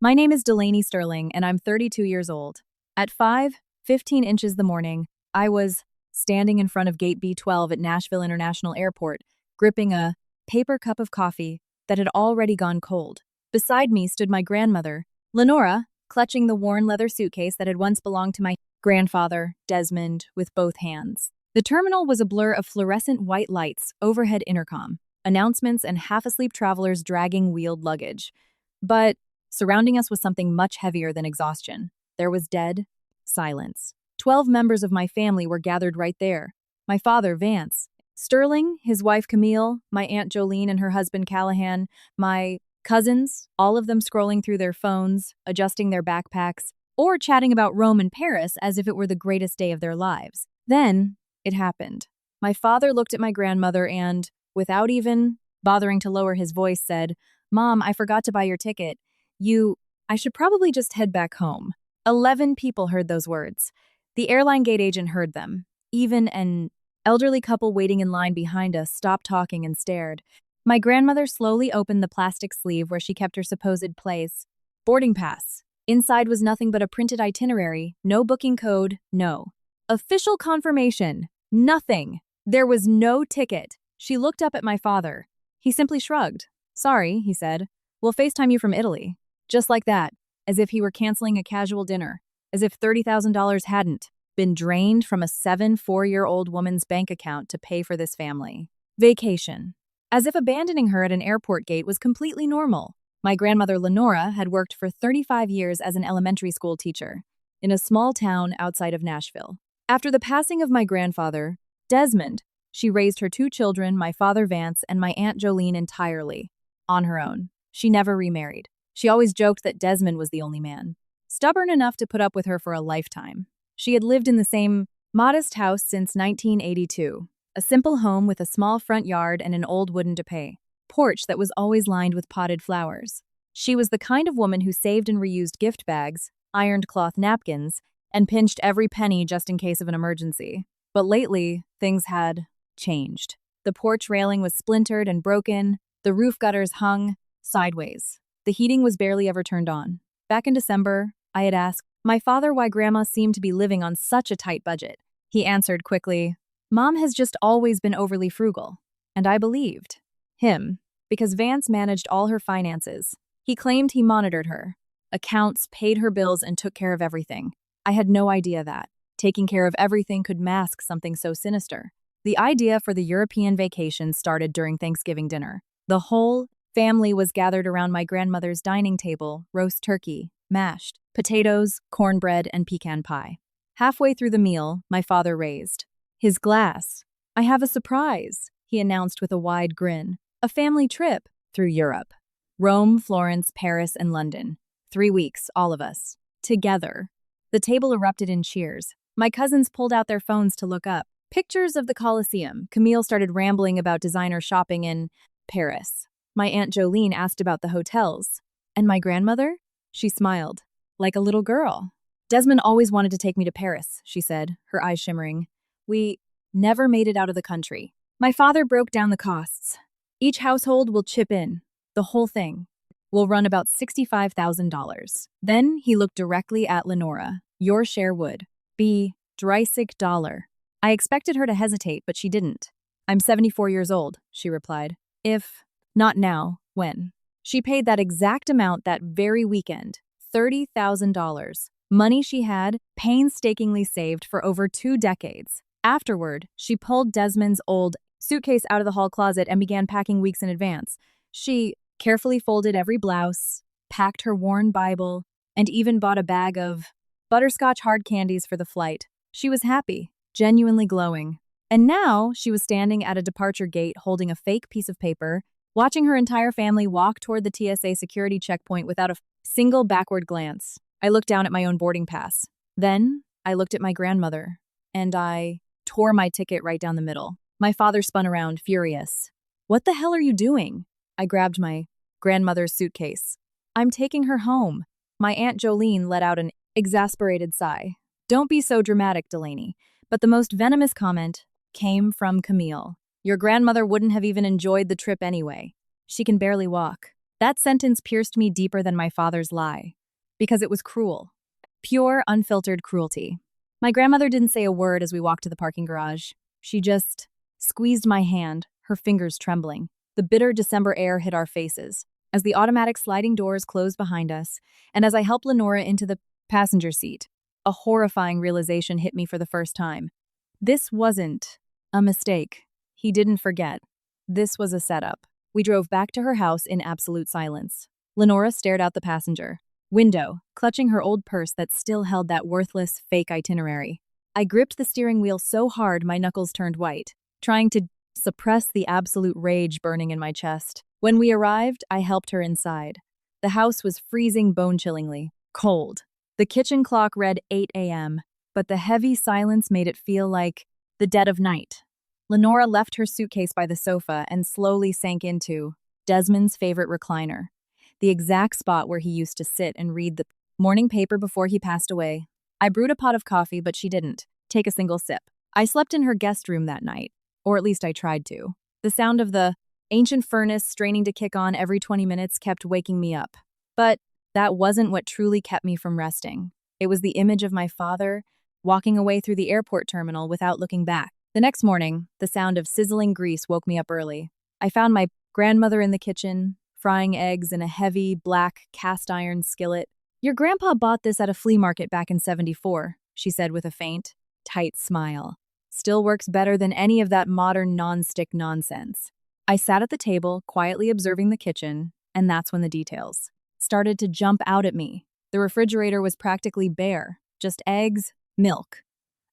My name is Delaney Sterling, and I'm 32 years old. At 5:15 inches the morning, I was standing in front of Gate B12 at Nashville International Airport, gripping a paper cup of coffee that had already gone cold. Beside me stood my grandmother, Lenora, clutching the worn leather suitcase that had once belonged to my grandfather, Desmond, with both hands. The terminal was a blur of fluorescent white lights, overhead intercom, announcements, and half-asleep travelers dragging wheeled luggage. But surrounding us was something much heavier than exhaustion. There was dead silence. 12 members of my family were gathered right there. My father, Vance, Sterling, his wife Camille, my Aunt Jolene and her husband Callahan, my cousins, all of them scrolling through their phones, adjusting their backpacks, or chatting about Rome and Paris as if it were the greatest day of their lives. Then, it happened. My father looked at my grandmother and, without even bothering to lower his voice, said, "Mom, I forgot to buy your ticket. I should probably just head back home." 11 people heard those words. The airline gate agent heard them. Even an elderly couple waiting in line behind us stopped talking and stared. My grandmother slowly opened the plastic sleeve where she kept her supposed place. Boarding pass. Inside was nothing but a printed itinerary, no booking code, no official confirmation, nothing. There was no ticket. She looked up at my father. He simply shrugged. "Sorry," he said. "We'll FaceTime you from Italy." Just like that, as if he were canceling a casual dinner, as if $30,000 hadn't been drained from a 4-year-old woman's bank account to pay for this family. Vacation. As if abandoning her at an airport gate was completely normal. My grandmother Lenora had worked for 35 years as an elementary school teacher in a small town outside of Nashville. After the passing of my grandfather, Desmond, she raised her 2 children, my father Vance and my Aunt Jolene, entirely on her own. She never remarried. She always joked that Desmond was the only man, stubborn enough to put up with her for a lifetime. She had lived in the same modest house since 1982, a simple home with a small front yard and an old wooden porch that was always lined with potted flowers. She was the kind of woman who saved and reused gift bags, ironed cloth napkins, and pinched every penny just in case of an emergency. But lately, things had changed. The porch railing was splintered and broken, the roof gutters hung sideways. The heating was barely ever turned on. Back in December, I had asked my father why Grandma seemed to be living on such a tight budget. He answered quickly, "Mom has just always been overly frugal." And I believed him, because Vance managed all her finances. He claimed he monitored her accounts, paid her bills, and took care of everything. I had no idea that taking care of everything could mask something so sinister. The idea for the European vacation started during Thanksgiving dinner. The whole family was gathered around my grandmother's dining table: roast turkey, mashed potatoes, cornbread, and pecan pie. Halfway through the meal, my father raised his glass. "I have a surprise," he announced with a wide grin. "A family trip through Europe. Rome, Florence, Paris, and London. 3 weeks, all of us. Together." The table erupted in cheers. My cousins pulled out their phones to look up pictures of the Colosseum. Camille started rambling about designer shopping in Paris. My Aunt Jolene asked about the hotels. And my grandmother? She smiled, like a little girl. "Desmond always wanted to take me to Paris," she said, her eyes shimmering. "We never made it out of the country." My father broke down the costs. "Each household will chip in. The whole thing will run about $65,000. Then he looked directly at Lenora. "Your share would be $30." I expected her to hesitate, but she didn't. "I'm 74 years old," she replied. "If not now, when?" She paid that exact amount that very weekend, $30,000. Money she had painstakingly saved for over 2 decades. Afterward, she pulled Desmond's old suitcase out of the hall closet and began packing weeks in advance. She carefully folded every blouse, packed her worn Bible, and even bought a bag of butterscotch hard candies for the flight. She was happy, genuinely glowing. And now she was standing at a departure gate holding a fake piece of paper, watching her entire family walk toward the TSA security checkpoint without a single backward glance. I looked down at my own boarding pass. Then I looked at my grandmother, and I tore my ticket right down the middle. My father spun around, furious. "What the hell are you doing?" I grabbed my grandmother's suitcase. "I'm taking her home." My Aunt Jolene let out an exasperated sigh. "Don't be so dramatic, Delaney." But the most venomous comment came from Camille. "Your grandmother wouldn't have even enjoyed the trip anyway. She can barely walk." That sentence pierced me deeper than my father's lie, because it was cruel. Pure, unfiltered cruelty. My grandmother didn't say a word as we walked to the parking garage. She just squeezed my hand, her fingers trembling. The bitter December air hit our faces as the automatic sliding doors closed behind us, and as I helped Lenora into the passenger seat. A horrifying realization hit me for the first time. This wasn't a mistake. He didn't forget. This was a setup. We drove back to her house in absolute silence. Lenora stared out the passenger window, clutching her old purse that still held that worthless, fake itinerary. I gripped the steering wheel so hard my knuckles turned white, trying to suppress the absolute rage burning in my chest. When we arrived, I helped her inside. The house was freezing bone-chillingly, cold. The kitchen clock read 8 a.m., but the heavy silence made it feel like the dead of night. Lenora left her suitcase by the sofa and slowly sank into Desmond's favorite recliner, the exact spot where he used to sit and read the morning paper before he passed away. I brewed a pot of coffee, but she didn't take a single sip. I slept in her guest room that night, or at least I tried to. The sound of the ancient furnace straining to kick on every 20 minutes kept waking me up. But that wasn't what truly kept me from resting. It was the image of my father walking away through the airport terminal without looking back. The next morning, the sound of sizzling grease woke me up early. I found my grandmother in the kitchen, frying eggs in a heavy, black cast-iron skillet. "Your grandpa bought this at a flea market back in '74, she said with a faint, tight smile. "Still works better than any of that modern non-stick nonsense." I sat at the table, quietly observing the kitchen, and that's when the details started to jump out at me. The refrigerator was practically bare, just eggs, milk,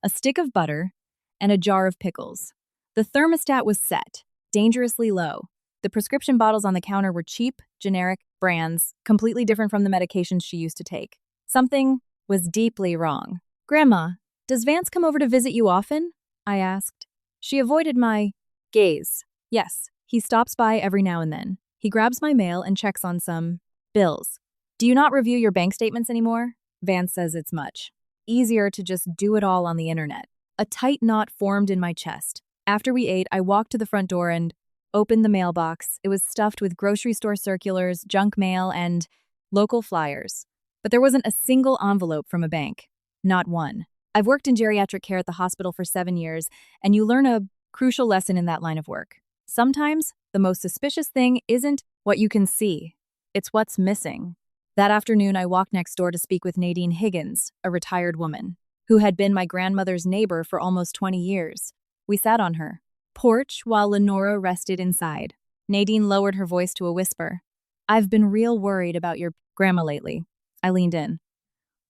a stick of butter, and a jar of pickles. The thermostat was set, dangerously low. The prescription bottles on the counter were cheap, generic brands, completely different from the medications she used to take. Something was deeply wrong. "Grandma, does Vance come over to visit you often?" I asked. She avoided my gaze. "Yes, he stops by every now and then. He grabs my mail and checks on some bills." "Do you not review your bank statements anymore?" Vance says it's much easier to just do it all on the internet. A tight knot formed in my chest. After we ate, I walked to the front door and opened the mailbox. It was stuffed with grocery store circulars, junk mail, and local flyers. But there wasn't a single envelope from a bank. Not one. I've worked in geriatric care at the hospital for 7 years, and you learn a crucial lesson in that line of work. Sometimes, the most suspicious thing isn't what you can see. It's what's missing. That afternoon, I walked next door to speak with Nadine Higgins, a retired woman, who had been my grandmother's neighbor for almost 20 years. We sat on her porch while Lenora rested inside. Nadine lowered her voice to a whisper. "I've been real worried about your grandma lately." I leaned in.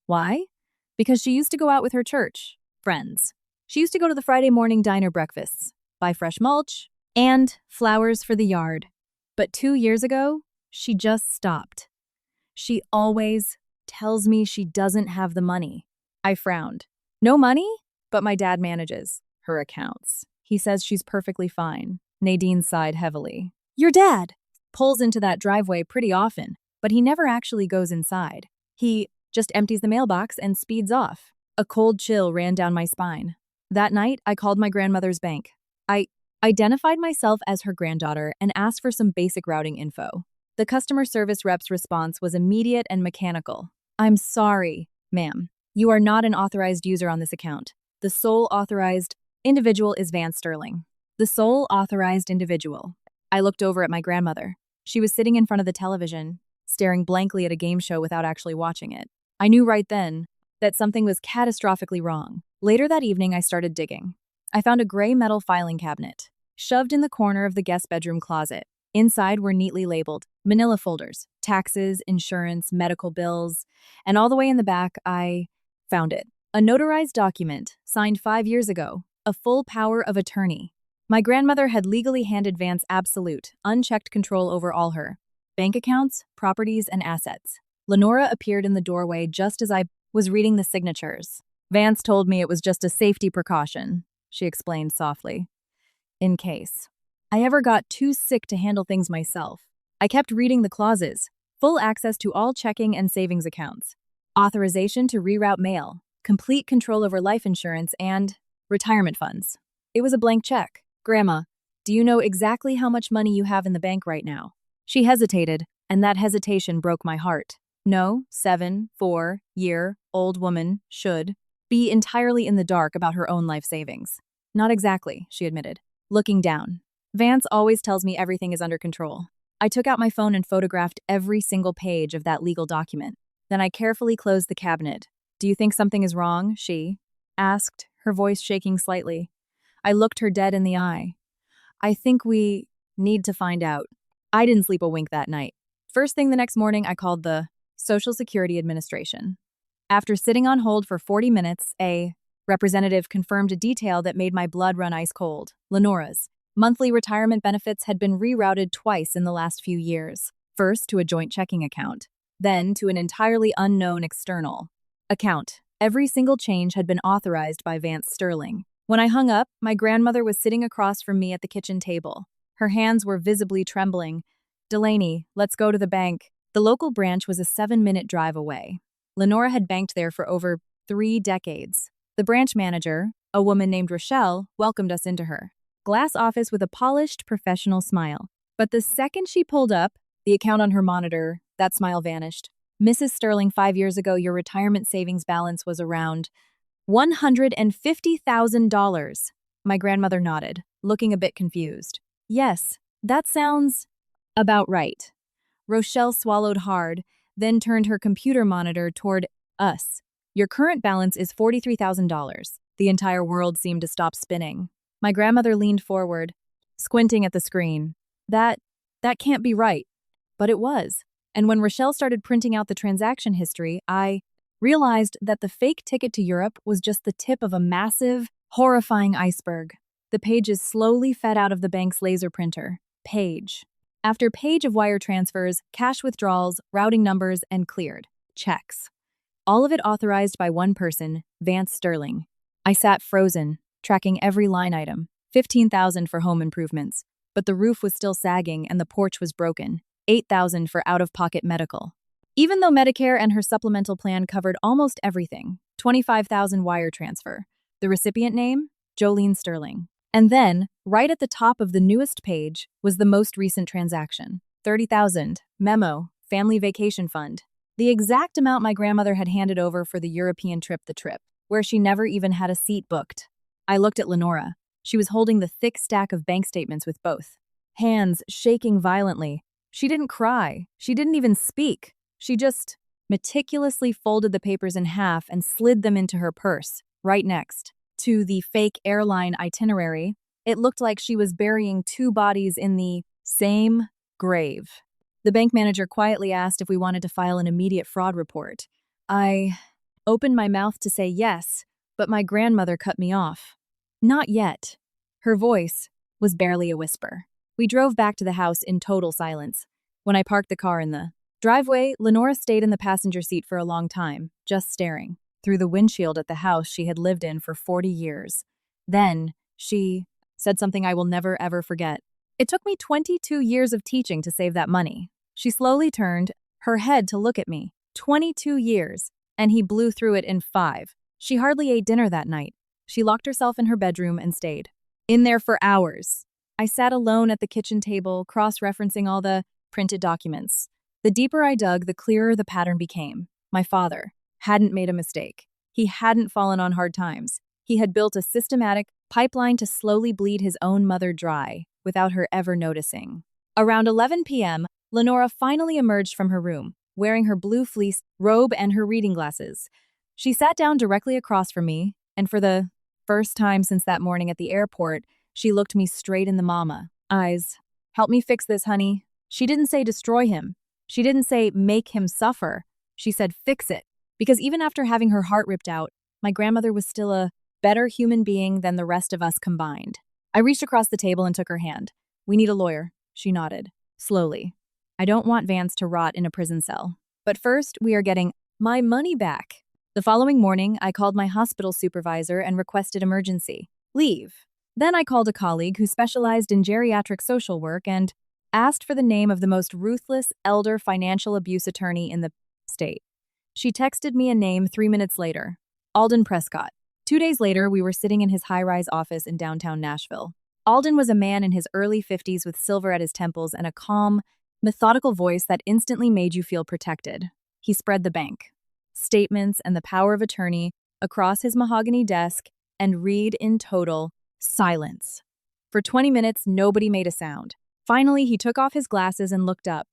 "Why?" "Because she used to go out with her church friends. She used to go to the Friday morning diner breakfasts, buy fresh mulch, and flowers for the yard. But 2 years ago, she just stopped. She always tells me she doesn't have the money." I frowned. "No money?" "But my dad manages her accounts. He says she's perfectly fine." Nadine sighed heavily. "Your dad pulls into that driveway pretty often, but he never actually goes inside. He just empties the mailbox and speeds off." A cold chill ran down my spine. That night, I called my grandmother's bank. I identified myself as her granddaughter and asked for some basic routing info. The customer service rep's response was immediate and mechanical. "I'm sorry, ma'am. You are not an authorized user on this account. The sole authorized individual is Vance Sterling." The sole authorized individual. I looked over at my grandmother. She was sitting in front of the television, staring blankly at a game show without actually watching it. I knew right then that something was catastrophically wrong. Later that evening, I started digging. I found a gray metal filing cabinet, shoved in the corner of the guest bedroom closet. Inside were neatly labeled manila folders, taxes, insurance, medical bills, and all the way in the back, I found it. A notarized document, signed 5 years ago, a full power of attorney. My grandmother had legally handed Vance absolute, unchecked control over all her bank accounts, properties, and assets. Lenora appeared in the doorway just as I was reading the signatures. "Vance told me it was just a safety precaution," she explained softly. "In case I ever got too sick to handle things myself." I kept reading the clauses. Full access to all checking and savings accounts. Authorization to reroute mail. Complete control over life insurance and retirement funds. It was a blank check. "Grandma, do you know exactly how much money you have in the bank right now?" She hesitated, And that hesitation broke my heart. No 7-4-year-old woman should be entirely in the dark about her own life savings. Not exactly, she admitted, looking down. Vance always tells me everything is under control. I took out my phone and photographed every single page of that legal document. Then I carefully closed the cabinet. Do you think something is wrong? She asked, her voice shaking slightly. I looked her dead in the eye. I think we need to find out. I didn't sleep a wink that night. First thing the next morning, I called the Social Security Administration. After sitting on hold for 40 minutes, a representative confirmed a detail that made my blood run ice cold. Lenora's monthly retirement benefits had been rerouted twice in the last few years. First to a joint checking account, then to an entirely unknown external account. Every single change had been authorized by Vance Sterling. When I hung up, my grandmother was sitting across from me at the kitchen table. Her hands were visibly trembling. Delaney, let's go to the bank. The local branch was a 7-minute drive away. Lenora had banked there for over 3 decades. The branch manager, a woman named Rochelle, welcomed us into her glass office with a polished, professional smile. But the second she pulled up, the account on her monitor, that smile vanished. Mrs. Sterling, 5 years ago, your retirement savings balance was around $150,000. My grandmother nodded, looking a bit confused. Yes, that sounds about right. Rochelle swallowed hard, then turned her computer monitor toward us. Your current balance is $43,000. The entire world seemed to stop spinning. My grandmother leaned forward, squinting at the screen. That can't be right. But it was. And when Rochelle started printing out the transaction history, I realized that the fake ticket to Europe was just the tip of a massive, horrifying iceberg. The pages slowly fed out of the bank's laser printer. Page after page of wire transfers, cash withdrawals, routing numbers, and cleared checks. All of it authorized by one person, Vance Sterling. I sat frozen, tracking every line item. $15,000 for home improvements, but the roof was still sagging and the porch was broken. $8,000 for out-of-pocket medical. Even though Medicare and her supplemental plan covered almost everything, $25,000 wire transfer. The recipient name? Jolene Sterling. And then, right at the top of the newest page, was the most recent transaction. $30,000, memo, family vacation fund. The exact amount my grandmother had handed over for the European trip, where she never even had a seat booked. I looked at Lenora. She was holding the thick stack of bank statements with both hands shaking violently. She didn't cry. She didn't even speak. She just meticulously folded the papers in half and slid them into her purse, right next to the fake airline itinerary. It looked like she was burying 2 bodies in the same grave. The bank manager quietly asked if we wanted to file an immediate fraud report. I opened my mouth to say yes, but my grandmother cut me off. Not yet. Her voice was barely a whisper. We drove back to the house in total silence. When I parked the car in the driveway, Lenora stayed in the passenger seat for a long time, just staring through the windshield at the house she had lived in for 40 years. Then, she said something I will never ever forget. It took me 22 years of teaching to save that money. She slowly turned her head to look at me. 22 years, and he blew through it in 5. She hardly ate dinner that night. She locked herself in her bedroom and stayed in there for hours. I sat alone at the kitchen table, cross-referencing all the printed documents. The deeper I dug, the clearer the pattern became. My father hadn't made a mistake. He hadn't fallen on hard times. He had built a systematic pipeline to slowly bleed his own mother dry, without her ever noticing. Around 11 p.m., Lenora finally emerged from her room, wearing her blue fleece robe and her reading glasses. She sat down directly across from me, and for the first time since that morning at the airport, she looked me straight in the mama eyes. Help me fix this, honey. She didn't say destroy him. She didn't say make him suffer. She said fix it. Because even after having her heart ripped out, my grandmother was still a better human being than the rest of us combined. I reached across the table and took her hand. We need a lawyer, she nodded, slowly. I don't want Vance to rot in a prison cell. But first, we are getting my money back. The following morning, I called my hospital supervisor and requested emergency leave. Then I called a colleague who specialized in geriatric social work and asked for the name of the most ruthless elder financial abuse attorney in the state. She texted me a name 3 minutes later, Alden Prescott. 2 days later, we were sitting in his high-rise office in downtown Nashville. Alden was a man in his early 50s with silver at his temples and a calm, methodical voice that instantly made you feel protected. He spread the bank, statements, and the power of attorney across his mahogany desk and read in total silence. For 20 minutes, nobody made a sound. Finally, he took off his glasses and looked up.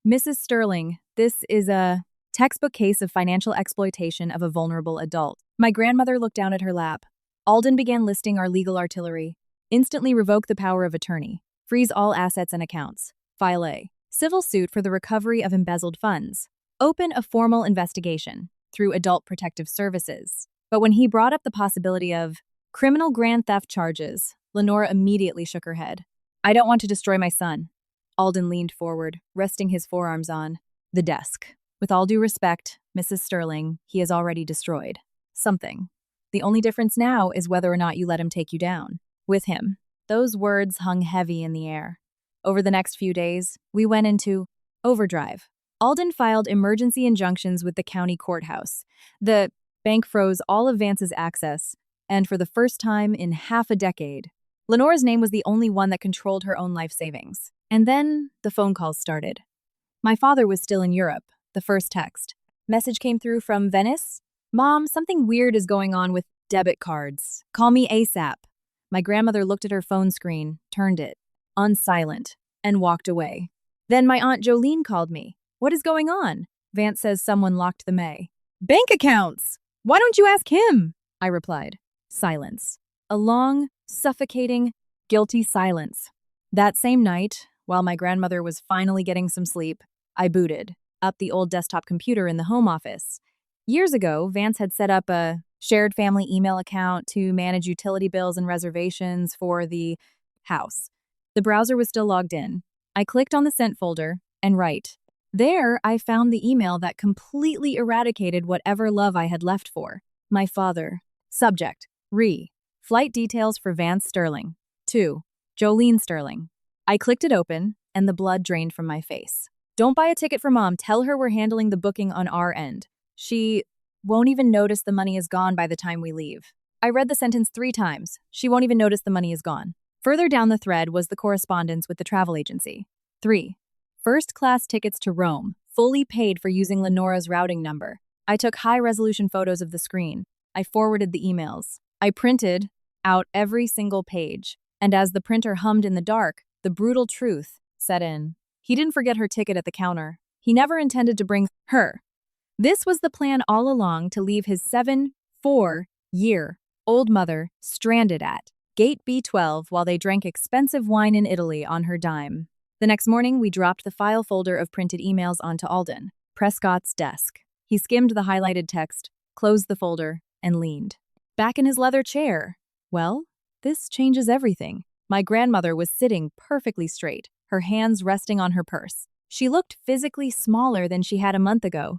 Mrs. Sterling, this is a textbook case of financial exploitation of a vulnerable adult. My grandmother looked down at her lap. Alden began listing our legal artillery. Instantly revoke the power of attorney. Freeze all assets and accounts. File A. Civil suit for the recovery of embezzled funds. Open a formal investigation through Adult Protective Services. But when he brought up the possibility of criminal grand theft charges, Lenora immediately shook her head. I don't want to destroy my son. Alden leaned forward, resting his forearms on the desk. With all due respect, Mrs. Sterling, he has already destroyed something. The only difference now is whether or not you let him take you down. With him. Those words hung heavy in the air. Over the next few days, we went into overdrive. Alden filed emergency injunctions with the county courthouse. The bank froze all of Vance's access, and for the first time in half a decade, Lenora's name was the only one that controlled her own life savings. And then the phone calls started. My father was still in Europe. The first text. Message came through from Venice. Mom, something weird is going on with debit cards. Call me ASAP. My grandmother looked at her phone screen, turned it on silent, and walked away. Then my Aunt Jolene called me. What is going on? Vance says someone locked the May. Bank accounts! Why don't you ask him? I replied. Silence. A long, suffocating, guilty silence. That same night, while my grandmother was finally getting some sleep, I booted up the old desktop computer in the home office. Years ago, Vance had set up a shared family email account to manage utility bills and reservations for the house. The browser was still logged in. I clicked on the sent folder and there I found the email that completely eradicated whatever love I had left for. My father. Subject. Flight details for Vance Sterling. 2. Jolene Sterling. I clicked it open, and the blood drained from my face. Don't buy a ticket for Mom. Tell her we're handling the booking on our end. She won't even notice the money is gone by the time we leave. I read the sentence 3 times. She won't even notice the money is gone. Further down the thread was the correspondence with the travel agency. 3. First-class tickets to Rome, fully paid for using Lenora's routing number. I took high-resolution photos of the screen. I forwarded the emails. I printed out every single page. And as the printer hummed in the dark, the brutal truth set in. He didn't forget her ticket at the counter. He never intended to bring her. This was the plan all along, to leave his 4-year-old mother stranded at Gate B12 while they drank expensive wine in Italy on her dime. The next morning, we dropped the file folder of printed emails onto Alden Prescott's desk. He skimmed the highlighted text, closed the folder, and leaned back in his leather chair. Well, this changes everything. My grandmother was sitting perfectly straight, her hands resting on her purse. She looked physically smaller than she had a month ago,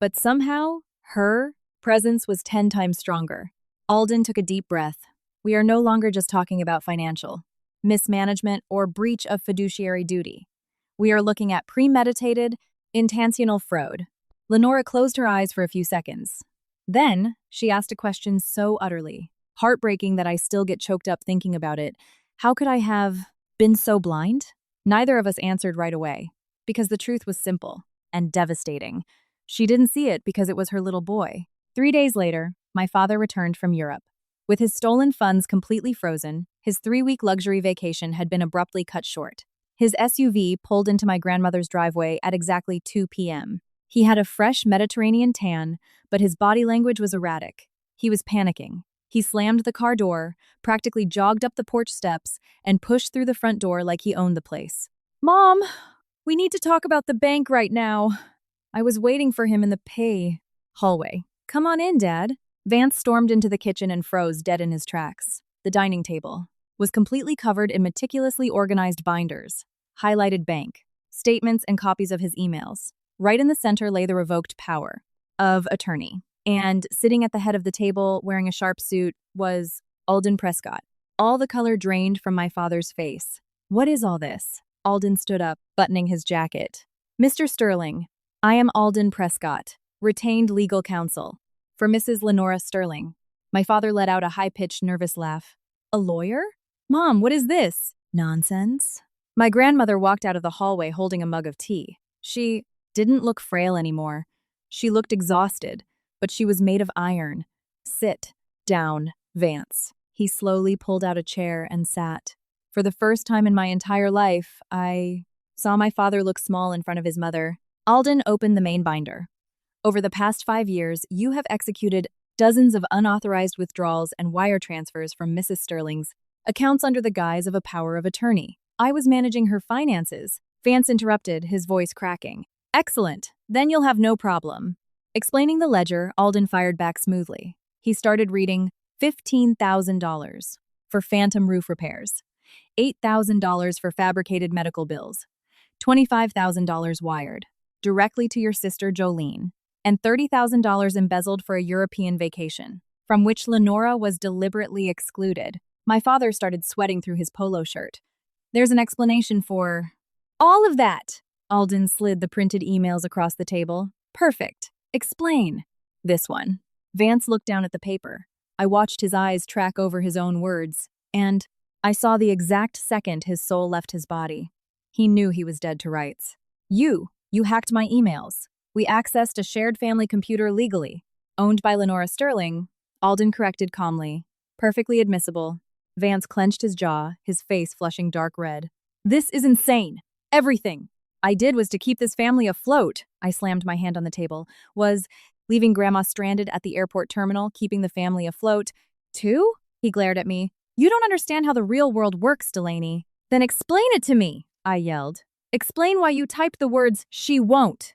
but somehow, her presence was 10 times stronger. Alden took a deep breath. We are no longer just talking about financial mismanagement or breach of fiduciary duty. We are looking at premeditated, intentional fraud. Lenora closed her eyes for a few seconds. Then, she asked a question so utterly heartbreaking that I still get choked up thinking about it. How could I have been so blind? Neither of us answered right away, because the truth was simple and devastating. She didn't see it because it was her little boy. 3 days later, my father returned from Europe. With his stolen funds completely frozen, his 3-week luxury vacation had been abruptly cut short. His SUV pulled into my grandmother's driveway at exactly 2 p.m. He had a fresh Mediterranean tan, but his body language was erratic. He was panicking. He slammed the car door, practically jogged up the porch steps, and pushed through the front door like he owned the place. Mom, we need to talk about the bank right now. I was waiting for him in the hallway. Come on in, Dad. Vance stormed into the kitchen and froze dead in his tracks. The dining table was completely covered in meticulously organized binders, highlighted bank, statements, and copies of his emails. Right in the center lay the revoked power of attorney. And sitting at the head of the table, wearing a sharp suit, was Alden Prescott. All the color drained from my father's face. What is all this? Alden stood up, buttoning his jacket. Mr. Sterling, I am Alden Prescott, retained legal counsel for Mrs. Lenora Sterling. My father let out a high-pitched, nervous laugh. A lawyer? Mom, what is this? Nonsense. My grandmother walked out of the hallway holding a mug of tea. She didn't look frail anymore. She looked exhausted, but she was made of iron. Sit down, Vance. He slowly pulled out a chair and sat. For the first time in my entire life, I saw my father look small in front of his mother. Alden opened the main binder. Over the past 5 years, you have executed dozens of unauthorized withdrawals and wire transfers from Mrs. Sterling's accounts under the guise of a power of attorney. I was managing her finances. Vance interrupted, his voice cracking. Excellent. Then you'll have no problem. Explaining the ledger, Alden fired back smoothly. He started reading $15,000 for phantom roof repairs, $8,000 for fabricated medical bills, $25,000 wired directly to your sister Jolene, and $30,000 embezzled for a European vacation, from which Lenora was deliberately excluded. My father started sweating through his polo shirt. There's an explanation for all of that. Alden slid the printed emails across the table. Perfect. Explain. This one. Vance looked down at the paper. I watched his eyes track over his own words, and I saw the exact second his soul left his body. He knew he was dead to rights. You hacked my emails. We accessed a shared family computer legally. Owned by Lenora Sterling, Alden corrected calmly. Perfectly admissible. Vance clenched his jaw, his face flushing dark red. This is insane. Everything I did was to keep this family afloat. I slammed my hand on the table. Was leaving Grandma stranded at the airport terminal, keeping the family afloat. Too? He glared at me. You don't understand how the real world works, Delaney. Then explain it to me, I yelled. Explain why you typed the words, she won't.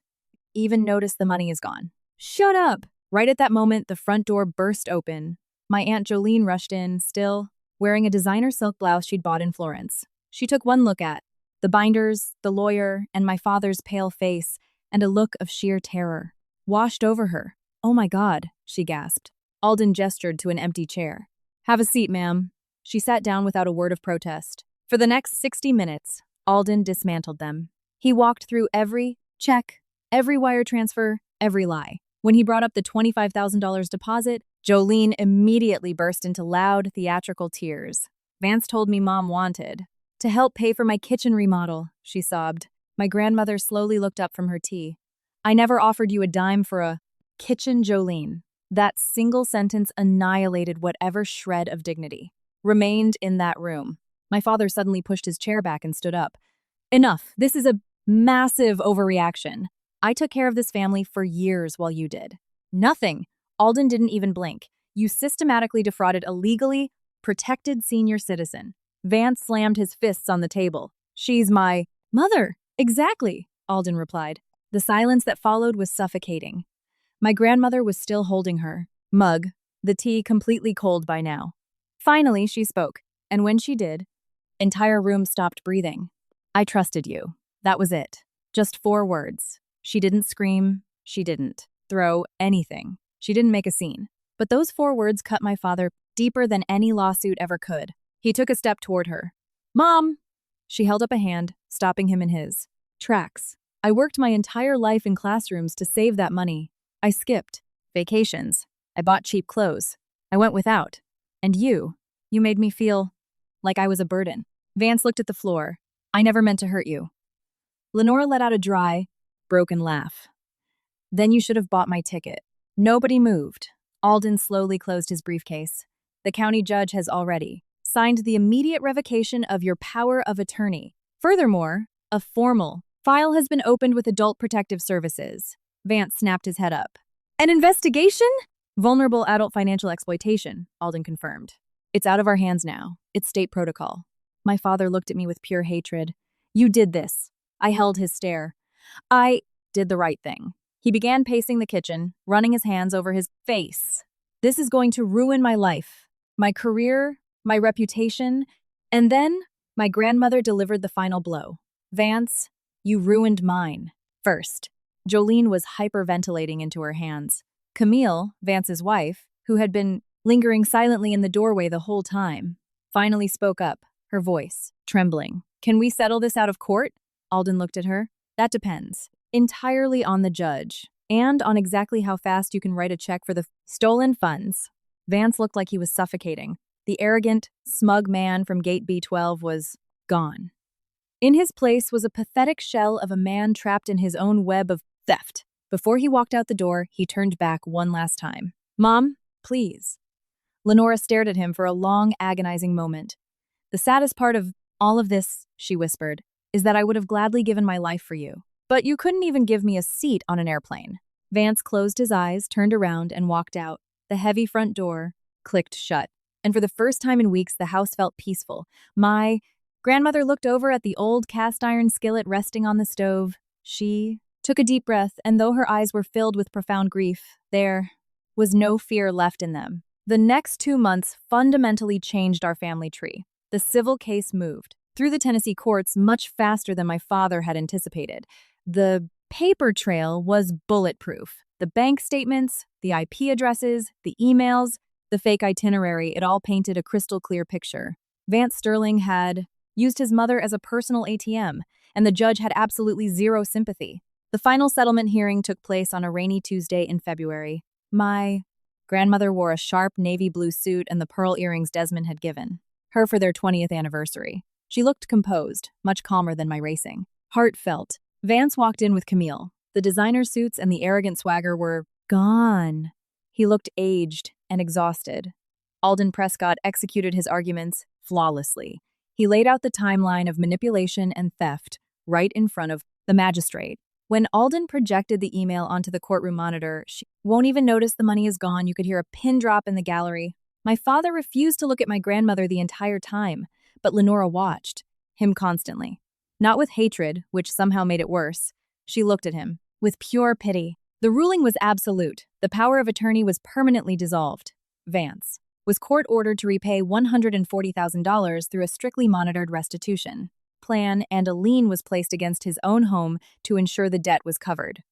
Even notice the money is gone. Shut up. Right at that moment, the front door burst open. My Aunt Jolene rushed in, still wearing a designer silk blouse she'd bought in Florence. She took one look at the binders, the lawyer, and my father's pale face, and a look of sheer terror washed over her. Oh my God, she gasped. Alden gestured to an empty chair. Have a seat, ma'am. She sat down without a word of protest. For the next 60 minutes, Alden dismantled them. He walked through every check, every wire transfer, every lie. When he brought up the $25,000 deposit, Jolene immediately burst into loud, theatrical tears. Vance told me Mom wanted to help pay for my kitchen remodel, she sobbed. My grandmother slowly looked up from her tea. I never offered you a dime for a kitchen, Jolene. That single sentence annihilated whatever shred of dignity remained in that room. My father suddenly pushed his chair back and stood up. Enough. This is a massive overreaction. I took care of this family for years while you did. Nothing. Alden didn't even blink. You systematically defrauded a legally protected senior citizen. Vance slammed his fists on the table. She's my mother. Exactly, Alden replied. The silence that followed was suffocating. My grandmother was still holding her mug, the tea completely cold by now. Finally, she spoke, and when she did, entire room stopped breathing. I trusted you. That was it. Just 4 words. She didn't scream. She didn't throw anything. She didn't make a scene. But those 4 words cut my father deeper than any lawsuit ever could. He took a step toward her. Mom! She held up a hand, stopping him in his tracks. I worked my entire life in classrooms to save that money. I skipped vacations. I bought cheap clothes. I went without. And you made me feel like I was a burden. Vance looked at the floor. I never meant to hurt you. Lenora let out a dry, broken laugh. Then you should have bought my ticket. Nobody moved. Alden slowly closed his briefcase. The county judge has already signed the immediate revocation of your power of attorney. Furthermore, a formal file has been opened with Adult Protective Services. Vance snapped his head up. An investigation? Vulnerable adult financial exploitation, Alden confirmed. It's out of our hands now. It's state protocol. My father looked at me with pure hatred. You did this. I held his stare. I did the right thing. He began pacing the kitchen, running his hands over his face. This is going to ruin my life, my career, my reputation. And then my grandmother delivered the final blow. Vance, you ruined mine. First, Jolene was hyperventilating into her hands. Camille, Vance's wife, who had been lingering silently in the doorway the whole time, finally spoke up, her voice trembling. Can we settle this out of court? Alden looked at her. That depends entirely on the judge and on exactly how fast you can write a check for the stolen funds. Vance looked like he was suffocating. The arrogant, smug man from Gate B12 was gone. In his place was a pathetic shell of a man trapped in his own web of theft. Before he walked out the door, he turned back one last time. "Mom, please." Lenora stared at him for a long, agonizing moment. "The saddest part of all of this," she whispered, "is that I would have gladly given my life for you. But you couldn't even give me a seat on an airplane." Vance closed his eyes, turned around, and walked out. The heavy front door clicked shut. And for the first time in weeks, the house felt peaceful. My grandmother looked over at the old cast iron skillet resting on the stove. She took a deep breath, and though her eyes were filled with profound grief, there was no fear left in them. The next 2 months fundamentally changed our family tree. The civil case moved through the Tennessee courts much faster than my father had anticipated. The paper trail was bulletproof. The bank statements, the IP addresses, the emails, the fake itinerary, it all painted a crystal clear picture. Vance Sterling had used his mother as a personal ATM, and the judge had absolutely zero sympathy. The final settlement hearing took place on a rainy Tuesday in February. My grandmother wore a sharp navy blue suit and the pearl earrings Desmond had given her for their 20th anniversary. She looked composed, much calmer than my racing. Heartfelt. Vance walked in with Camille. The designer suits and the arrogant swagger were gone. He looked aged and exhausted. Alden Prescott executed his arguments flawlessly. He laid out the timeline of manipulation and theft right in front of the magistrate. When Alden projected the email onto the courtroom monitor, she won't even notice the money is gone. You could hear a pin drop in the gallery. My father refused to look at my grandmother the entire time, but Lenora watched him constantly. Not with hatred, which somehow made it worse. She looked at him with pure pity. The ruling was absolute. The power of attorney was permanently dissolved. Vance was court-ordered to repay $140,000 through a strictly monitored restitution plan, and a lien was placed against his own home to ensure the debt was covered.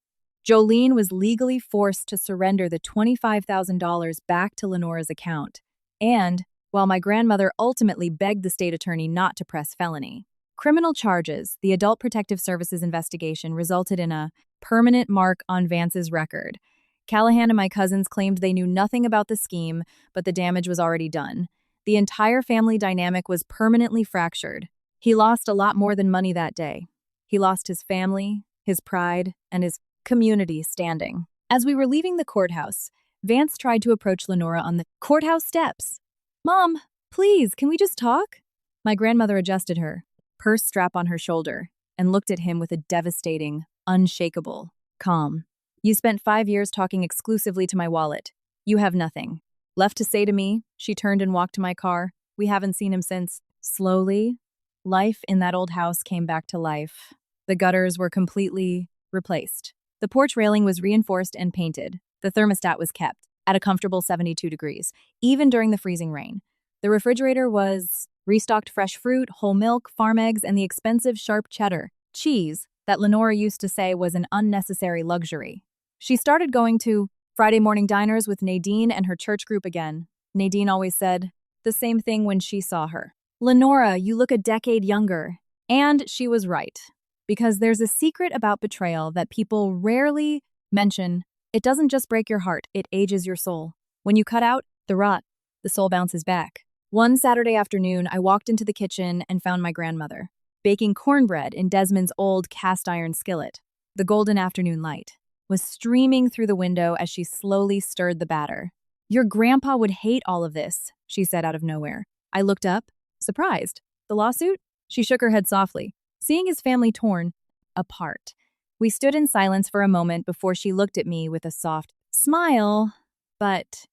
Jolene was legally forced to surrender the $25,000 back to Lenora's account, and while my grandmother ultimately begged the state attorney not to press felony criminal charges, the Adult Protective Services investigation resulted in a permanent mark on Vance's record. Callahan and my cousins claimed they knew nothing about the scheme, but the damage was already done. The entire family dynamic was permanently fractured. He lost a lot more than money that day. He lost his family, his pride, and his community standing. As we were leaving the courthouse, Vance tried to approach Lenora on the courthouse steps. "Mom, please, can we just talk?" My grandmother adjusted her purse strap on her shoulder and looked at him with a devastating, unshakable calm. "You spent 5 years talking exclusively to my wallet. You have nothing left to say to me." She turned and walked to my car. "We haven't seen him since." Slowly, life in that old house came back to life. The gutters were completely replaced. The porch railing was reinforced and painted. The thermostat was kept at a comfortable 72 degrees, even during the freezing rain. The refrigerator was restocked fresh fruit, whole milk, farm eggs, and the expensive sharp cheddar cheese that Lenora used to say was an unnecessary luxury. She started going to Friday morning diners with Nadine and her church group again. Nadine always said the same thing when she saw her. "Lenora, you look a decade younger." And she was right. Because there's a secret about betrayal that people rarely mention. It doesn't just break your heart, it ages your soul. When you cut out the rot, the soul bounces back. One Saturday afternoon, I walked into the kitchen and found my grandmother baking cornbread in Desmond's old cast iron skillet. The golden afternoon light was streaming through the window as she slowly stirred the batter. "Your grandpa would hate all of this," she said out of nowhere. I looked up, surprised. "The lawsuit?" She shook her head softly, seeing his family torn apart. We stood in silence for a moment before she looked at me with a soft smile. "But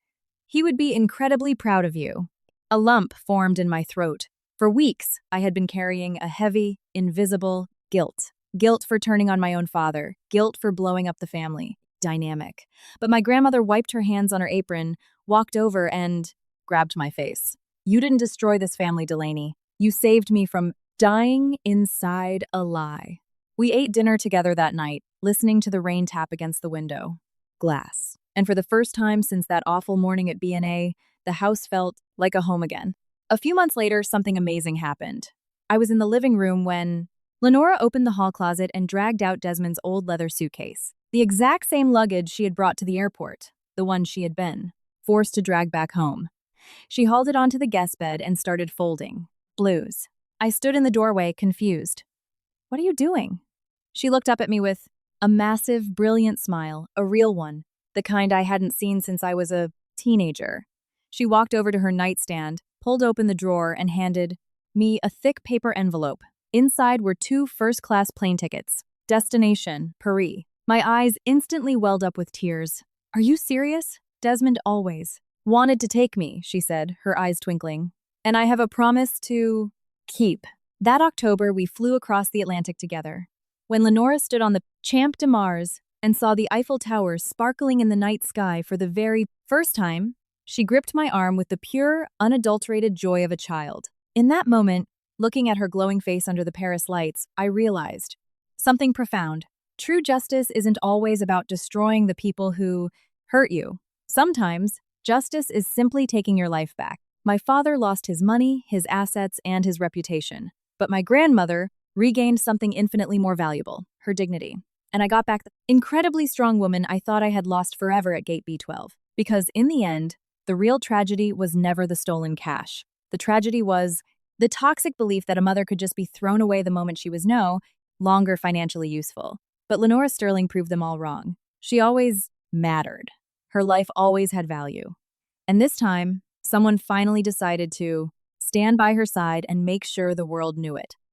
he would be incredibly proud of you." A lump formed in my throat. For weeks, I had been carrying a heavy, invisible guilt. Guilt for turning on my own father. Guilt for blowing up the family dynamic. But my grandmother wiped her hands on her apron, walked over, and grabbed my face. "You didn't destroy this family, Delaney. You saved me from dying inside a lie." We ate dinner together that night, listening to the rain tap against the window. Glass. And for the first time since that awful morning at B&A, the house felt like a home again. A few months later, something amazing happened. I was in the living room when Lenora opened the hall closet and dragged out Desmond's old leather suitcase. The exact same luggage she had brought to the airport, the one she had been forced to drag back home. She hauled it onto the guest bed and started folding. Blues. I stood in the doorway, confused. What are you doing? She looked up at me with a massive, brilliant smile, a real one, the kind I hadn't seen since I was a teenager. She walked over to her nightstand, pulled open the drawer, and handed me a thick paper envelope. Inside were 2 first-class plane tickets. Destination, Paris. My eyes instantly welled up with tears. Are you serious? Desmond always wanted to take me, she said, her eyes twinkling. And I have a promise to keep. That October, we flew across the Atlantic together. When Lenora stood on the Champ de Mars and saw the Eiffel Tower sparkling in the night sky for the very first time, she gripped my arm with the pure, unadulterated joy of a child. In that moment, looking at her glowing face under the Paris lights, I realized something profound. True justice isn't always about destroying the people who hurt you. Sometimes, justice is simply taking your life back. My father lost his money, his assets, and his reputation. But my grandmother regained something infinitely more valuable, her dignity. And I got back the incredibly strong woman I thought I had lost forever at Gate B12. Because in the end, the real tragedy was never the stolen cash. The tragedy was the toxic belief that a mother could just be thrown away the moment she was no longer financially useful. But Lenora Sterling proved them all wrong. She always mattered. Her life always had value. And this time, someone finally decided to stand by her side and make sure the world knew it.